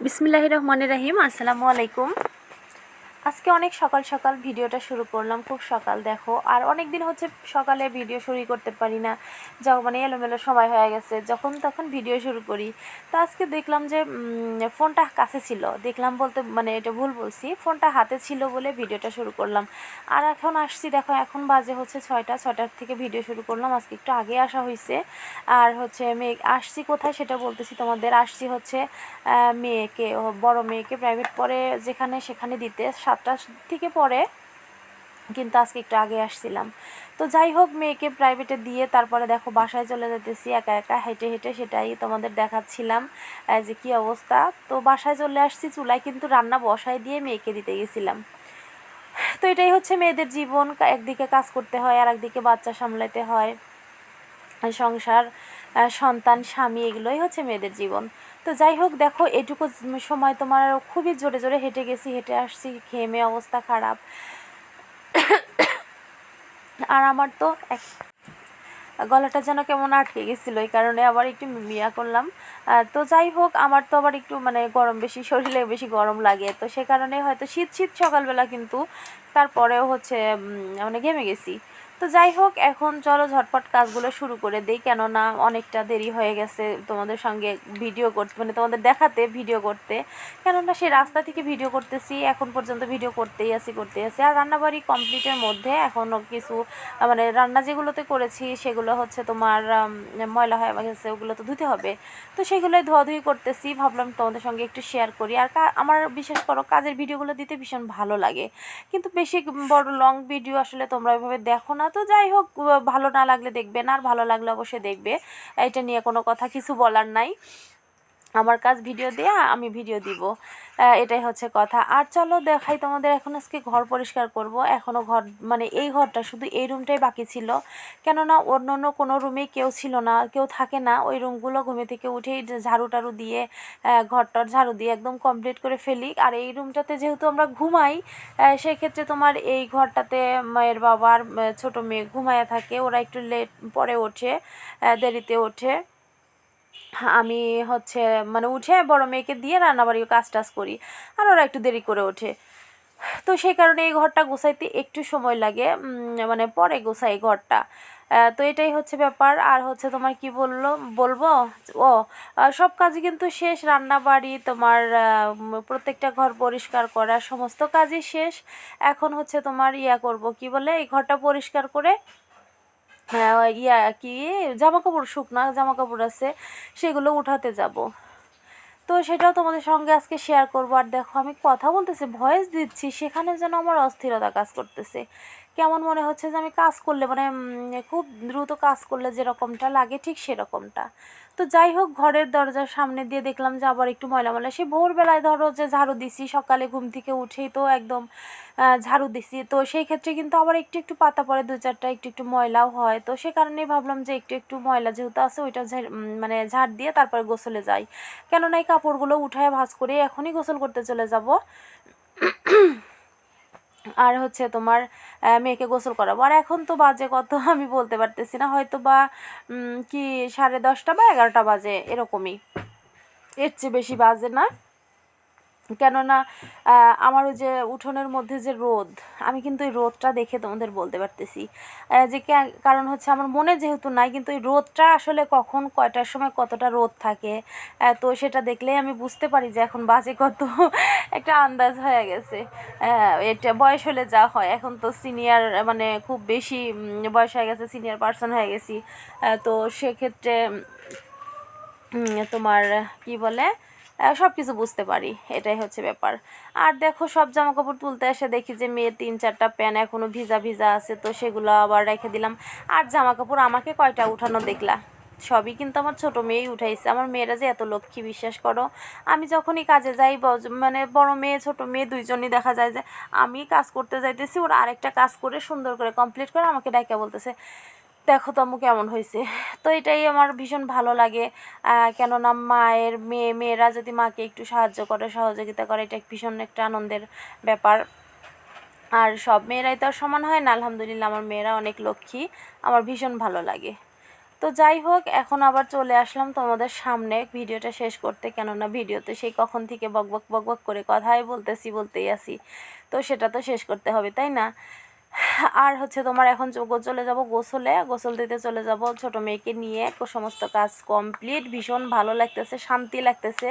বিসমিল্লাহির রহমানির রহিম। আসসালামু আলাইকুম। আজকে অনেক সকাল সকাল ভিডিওটা শুরু করলাম, খুব সকাল দেখো। আর অনেক দিন হচ্ছে সকালে ভিডিও শুরু করতে পারি না, যখন মানে এলোমেলো সময় হয়ে গেছে, যখন তখন ভিডিও শুরু করি। তো আজকে দেখলাম যে ফোনটা কাছে ছিল, দেখলাম বলতে মানে এটা ভুল বলছি, ফোনটা হাতে ছিল বলে ভিডিওটা শুরু করলাম। আর এখন আসছি দেখো, এখন বাজে হচ্ছে 6টার থেকে ভিডিও শুরু করলাম। আজকে একটু আগে আসা হয়েছে। আর হচ্ছে মেয়ে আসছি কোথায় সেটা বলতেছি তোমাদের। আসছি হচ্ছে মেয়েকে, বড় মেয়েকে প্রাইভেট পড়ে যেখানে সেখানে দিতে 7টার থেকে পড়ে, কিন্তু আজকে একটু আগে আসছিলাম। তো যাই হোক, মেয়েকে প্রাইভেটে দিয়ে তারপরে দেখো বাসায় চলে যেতেছি একা একা হেঁটে হেঁটে, সেটাই তোমাদের দেখাচ্ছিলাম যে কী অবস্থা। তো বাসায় চলে আসছি, চুলায় কিন্তু রান্না বসায় দিয়ে মেয়েকে দিতে গেছিলাম। তো এটাই হচ্ছে মেয়েদের জীবন, একদিকে কাজ করতে হয় আর একদিকে বাচ্চা সামলাতে হয়, সংসার, সন্তান, স্বামী, এগুলোই হচ্ছে মেয়েদের জীবন। তো যাই হোক দেখো, এটুকু সময় তোমার খুবই জোরে জোরে হেঁটে গেছি, হেঁটে আসছি, ঘেমে অবস্থা খারাপ। আর আমার তো গলাটা যেন কেমন আটকে গেছিলো, এই কারণে আবার একটু মিয়া করলাম। তো যাই হোক, আমার তো আবার একটু মানে গরম বেশি, শরীরে বেশি গরম লাগে, তো সে কারণে হয়তো শীত শীত সকালবেলা, কিন্তু তারপরেও হচ্ছে মানে ঘেমে গেছি। তো যাই হোক, এখন চলো ঝটপট কাজগুলো শুরু করে দিই, কেননা অনেকটা দেরি হয়ে গেছে তোমাদের সঙ্গে ভিডিও করতে, মানে তোমাদের দেখাতে ভিডিও করতে। কেননা সেই রাস্তা থেকে ভিডিও করতেছি, এখন পর্যন্ত ভিডিও করতেই আছি। আর রান্নাবাড়ি কমপ্লিটের মধ্যে এখনও কিছু মানে রান্না যেগুলোতে করেছি সেগুলো হচ্ছে তোমার ময়লা হয়ে গেছে, ওগুলো তো ধুতে হবে। তো সেগুলোই ধোয়াধুয়ি করতেছি, ভাবলাম তোমাদের সঙ্গে একটু শেয়ার করি। আর আমার বিশেষ করো কাজের ভিডিওগুলো দিতে ভীষণ ভালো লাগে, কিন্তু বেশি বড় লং ভিডিও আসলে তোমরা ওইভাবে দেখো না। তো যাই হোক, ভালো না লাগলে দেখবে না, আর ভালো লাগলে অবশ্যই দেখবে, এটা নিয়ে কোনো কথা কিছু বলার নাই। আমার কাজ ভিডিও দেয়া, আমি ভিডিও দিব, এটাই হচ্ছে কথা। আর চলো দেখাই তোমাদের, এখন আজকে ঘর পরিষ্কার করব। এখনও ঘর মানে এই ঘরটা, শুধু এই রুমটাই বাকি ছিল, কেননা অন্য অন্য কোনো রুমেই কেউ ছিল না, কেউ থাকে না। ওই রুমগুলো ঘুমে থেকে উঠেই ঝাড়ু টাড়ু দিয়ে, ঘরটার ঝাড়ু দিয়ে একদম কমপ্লিট করে ফেলি। আর এই রুমটাতে যেহেতু আমরা ঘুমাই, সেই ক্ষেত্রে তোমার এই ঘরটাতে মায়ের বাবার ছোটো মেয়ে ঘুমায়া থাকে, ওরা একটু লেট পরে ওঠে, দেরিতে ওঠে। আমি হচ্ছে মানে উঠে বড় মেয়েকে দিয়ে রান্নাবাড়িও কাজ টাজ করি, আর ওরা একটু দেরি করে ওঠে। তো সেই কারণে এই ঘরটা গোছাইতে একটু সময় লাগে, মানে পরে গোছাই ঘরটা। তো এটাই হচ্ছে ব্যাপার। আর হচ্ছে তোমার কি বলবো, ও সব কাজই কিন্তু শেষ, রান্নাবাড়ি তোমার প্রত্যেকটা ঘর পরিষ্কার করা, সমস্ত কাজই শেষ। এখন হচ্ছে তোমার করব কি বলে, এই ঘরটা পরিষ্কার করে কি জামা কাপড়, শুকনা জামা কাপড় আছে, সেগুলো উঠাতে যাব। তো সেটাও তোমাদের সঙ্গে আজকে শেয়ার করবো। আর দেখো, আমি কথা বলতেছি, ভয়েস দিচ্ছি, সেখানে যেন আমার অস্থিরতা কাজ করতেছে। কেমন মনে হচ্ছে যে আমি কাজ করলে মানে খুব দ্রুত কাজ করলে যেরকমটা লাগে, ঠিক সেরকমটা। তো যাই হোক, ঘরের দরজার সামনে দিয়ে দেখলাম যে আবার একটু ময়লা ময়লা, সে ভোরবেলায় ধরো যে ঝাড়ু দিছি, সকালে ঘুম থেকে উঠেই তো একদম ঝাড়ু দিছি, তো সেই ক্ষেত্রে কিন্তু আবার একটু একটু পাতা পড়ে, দু চারটা একটু একটু ময়লাও হয়। তো সে কারণেই ভাবলাম যে একটু একটু ময়লা যেহেতু আছে, ওইটা মানে ঝাড় দিয়ে তারপরে গোসলে যাই, কেননা এই কাপড়গুলো উঠায় ভাঁজ করে এখনই গোসল করতে চলে যাব। আর হচ্ছে তোমার মেয়েকে গোসল করাবো। আর এখন তো বাজে কত আমি বলতে পারতেছি না, হয়তো বা কি 10:30 বা 11টা বাজে, এরকমই, এর চেয়ে বেশি বাজে না। কেননা আমার ওই যে উঠোনের মধ্যে যে রোদ, আমি কিন্তু এই রোদটা দেখে তোমাদের বলতে পারতেছি যে কারণ হচ্ছে আমার মনে যেহেতু নাই, কিন্তু এই রোদটা আসলে কখন কয়টার সময় কতটা রোদ থাকে, তো সেটা দেখলেই আমি বুঝতে পারি যে এখন বাজে কত। একটা আন্দাজ হয়ে গেছে। এটা বয়স হলে যা হয়, এখন তো সিনিয়র মানে খুব বেশি বয়স হয়ে গেছে, সিনিয়র পার্সন হয়ে গেছি। তো সেক্ষেত্রে তোমার কি বলে, সব কিছু বুঝতে পারি, এটাই হচ্ছে ব্যাপার। আর দেখো, সব জামা কাপড় তুলতে এসে দেখি যে মেয়ের 3-4টা প্যান্ট এখনও ভিজা ভিজা আছে, তো সেগুলো আবার রেখে দিলাম। আর জামা কাপড় আমাকে কয়টা উঠানো দেখলা, সবই কিন্তু আমার ছোটো মেয়েই উঠাইছে। আমার মেয়েরা যে এত লক্ষ্মী, বিশ্বাস করো। আমি যখনই কাজে যাই, মানে বড় মেয়ে ছোটো মেয়ে দুইজনই দেখা যায় যে আমি কাজ করতে যাইতেছি, ওরা আরেকটা কাজ করে সুন্দর করে কমপ্লিট করে আমাকে ডাইকা বলতেছে, দেখো তো আম্মু কেমন হয়েছে। তো এটাই আমার ভীষণ ভালো লাগে, কেননা মেয়েরা যদি মাকে একটু সাহায্য করে, সহযোগিতা করে, এটা ভীষণ একটা আনন্দের ব্যাপার। আর সব মেয়েরাই তো আর সমান হয় না, আলহামদুলিল্লাহ আমার মেয়েরা অনেক লক্ষ্মী, আমার ভীষণ ভালো লাগে। তো যাই হোক, এখন আবার চলে আসলাম তোমাদের সামনে ভিডিওটা শেষ করতে, কেননা ভিডিওতে সেই কখন থেকে বকবক বকবক করে কথাই বলতেই আসি, তো সেটা তো শেষ করতে হবে, তাই না? আর হচ্ছে তোমার এখন চলে যাব গোসল দিতে চলে যাব ছোট মেয়েকে নিয়ে। সমস্ত কাজ কমপ্লিট, ভীষণ ভালো লাগতেছে, শান্তি লাগতেছে।